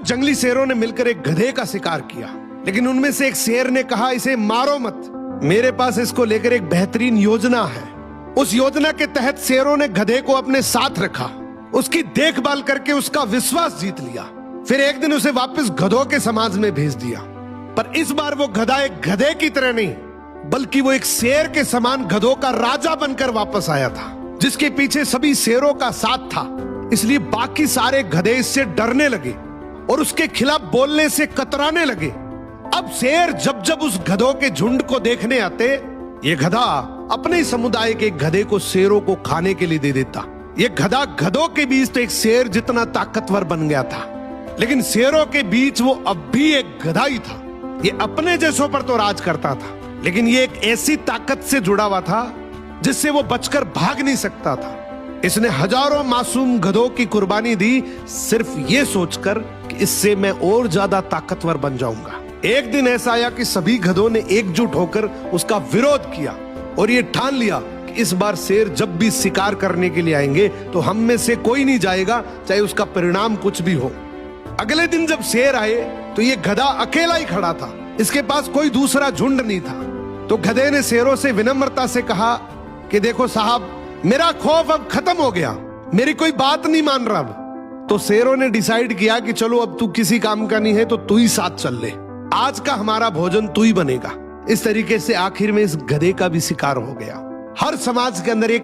जंगली शेरों ने मिलकर एक गधे का शिकार किया, लेकिन उनमें से एक शेर ने कहा, इसे मारो मत, मेरे पास इसको लेकर एक बेहतरीन योजना है। उस योजना के तहत शेरों ने गधे को अपने साथ रखा, उसकी देखभाल करके उसका विश्वास जीत लिया। फिर एक दिन उसे वापस गधों के समाज में भेज दिया, पर इस बार वो गधा एक गधे की तरह नहीं, बल्कि वो एक शेर के समान गधों का राजा बनकर वापस आया था, जिसके पीछे सभी शेरों का साथ था। इसलिए बाकी सारे गधे इससे डरने लगे और उसके खिलाफ बोलने से कतराने लगे। अब शेर जब जब उस गधों के झुंड को देखने आते, ये गधा अपने ही समुदाय के गधे को शेरों को खाने के लिए दे देता। ये गधा गधों के बीच तो एक शेर जितना ताकतवर बन गया था, लेकिन शेरों के बीच वो अब भी एक गधा ही था। ये अपने जैसों पर तो राज करता था, लेकिन ये एक ऐसी ताकत से जुड़ा हुआ था जिससे वो बचकर भाग नहीं सकता था। इसने हजारों मासूम गधों की कुर्बानी दी, सिर्फ ये सोचकर कि इससे मैं और ज्यादा ताकतवर बन जाऊंगा। एक दिन ऐसा आया कि सभी गधों ने एकजुट होकर उसका विरोध किया और ये ठान लिया कि इस बार शेर जब भी शिकार करने के लिए आएंगे तो हम में से कोई नहीं जाएगा, चाहे उसका परिणाम कुछ भी हो। अगले दिन जब शेर आए तो ये गधा अकेला ही खड़ा था, इसके पास कोई दूसरा झुंड नहीं था। तो गधे ने शेरों से विनम्रता से कहा कि देखो साहब, मेरा खौफ अब खत्म हो गया, मेरी कोई बात नहीं मान रहा अब। तो शेरों ने डिसाइड किया कि चलो अब तू किसी काम का नहीं है तो तू ही साथ चल ले, आज का हमारा भोजन तू ही बनेगा। इस तरीके से आखिर में इस गधे का भी शिकार हो गया। हर समाज के अंदर एक